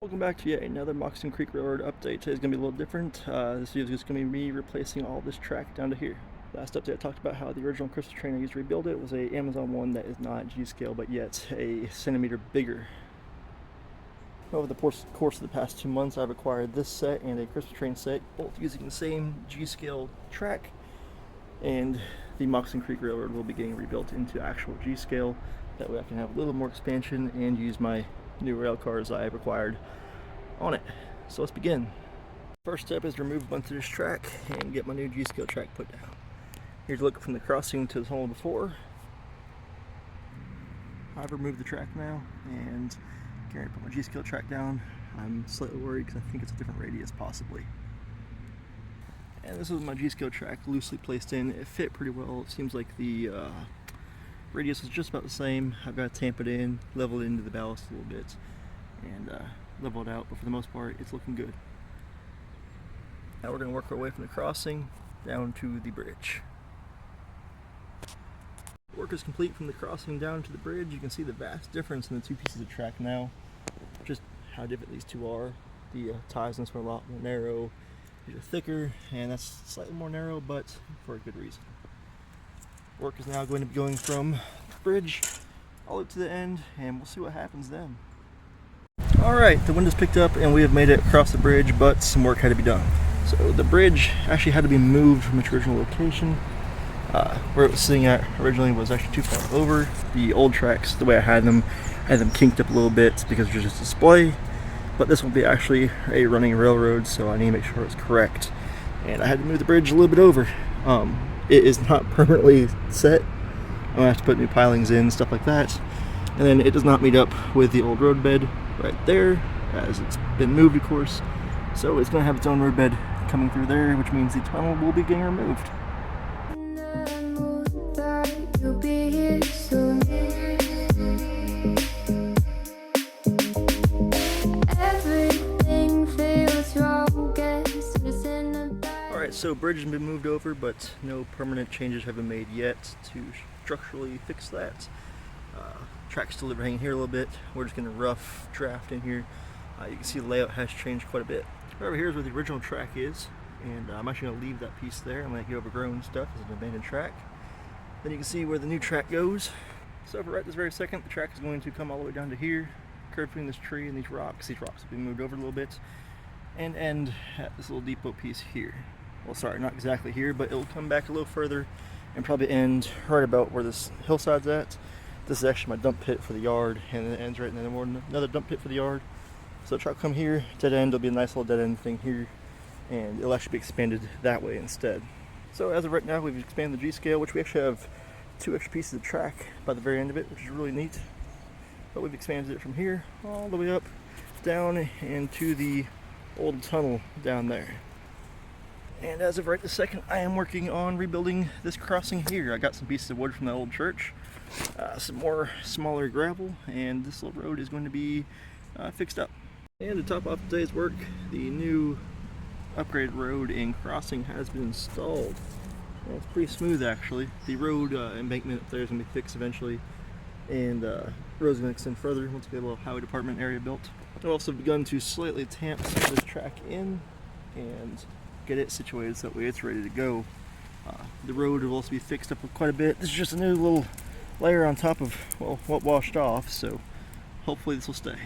Welcome back to yet another Moccasin Creek Railroad update. Today's going to be a little different. This video is just going to be me replacing all this track down to here. Last update I talked about how the original crystal train I used to rebuild it was a Amazon one that is not G-scale but yet a centimeter bigger. Over the course of the past 2 months I've acquired this set and a crystal train set, both using the same G-scale track, and the Moccasin Creek Railroad will be getting rebuilt into actual G-scale. That way I can have a little more expansion and use my new rail cars I have acquired on it. So let's begin. First step is to remove a bunch of this track and get my new G-scale track put down. Here's a look from the crossing to the tunnel before. I've removed the track now and going to put my G-scale track down. I'm slightly worried because I think it's a different radius possibly. And this is my G-scale track loosely placed in. It fit pretty well. It seems like the radius is just about the same. I've got to tamp it in, level it into the ballast a little bit, and level it out, but for the most part it's looking good. Now we're going to work our way from the crossing down to the bridge. Work is complete from the crossing down to the bridge. You can see the vast difference in the two pieces of track now, just how different these two are. The ties in this one are a lot more narrow, these are thicker, and that's slightly more narrow, but for a good reason. Work is now going to be going from the bridge all the way to the end, and we'll see what happens then. Alright, the wind is picked up and we have made it across the bridge, but some work had to be done. So the bridge actually had to be moved from its original location. Where it was sitting at originally was actually too far over. The old tracks, the way I had them kinked up a little bit because it was just display, but this will be actually a running railroad, so I need to make sure it's correct. And I had to move the bridge a little bit over. It is not permanently set. I'm gonna have to put new pilings in, stuff like that. And then it does not meet up with the old roadbed right there, as it's been moved, of course. So it's gonna have its own roadbed coming through there, which means the tunnel will be getting removed. So bridge has been moved over, but no permanent changes have been made yet to structurally fix that. Track's still hanging here a little bit. We're just going to rough draft in here. You can see the layout has changed quite a bit. Over here is where the original track is, and I'm actually going to leave that piece there. I'm going to get overgrown stuff as an abandoned track. Then you can see where the new track goes. So for right this very second, the track is going to come all the way down to here, curve between this tree and these rocks. These rocks have been moved over a little bit, and end at this little depot piece here. Well, sorry, not exactly here, but it'll come back a little further and probably end right about where this hillside's at. This is actually my dump pit for the yard, and it ends right in another dump pit for the yard. So the truck come here, dead end, there'll be a nice little dead end thing here, and it'll actually be expanded that way instead. So as of right now, we've expanded the G-scale, which we actually have 2 extra pieces of track by the very end of it, which is really neat. But we've expanded it from here all the way up, down, and to the old tunnel down there. And as of right this second, I am working on rebuilding this crossing here. I got some pieces of wood from the old church, some more smaller gravel, and this little road is going to be fixed up. And to top off today's work, the new upgraded road and crossing has been installed. And it's pretty smooth actually. The road embankment up there is going to be fixed eventually, and the road's going to extend further once we get a little highway department area built. I've also begun to slightly tamp this track in and get it situated so that way it's ready to go. The road will also be fixed up quite a bit. This is just a new little layer on top of, well, what washed off, so hopefully this will stay.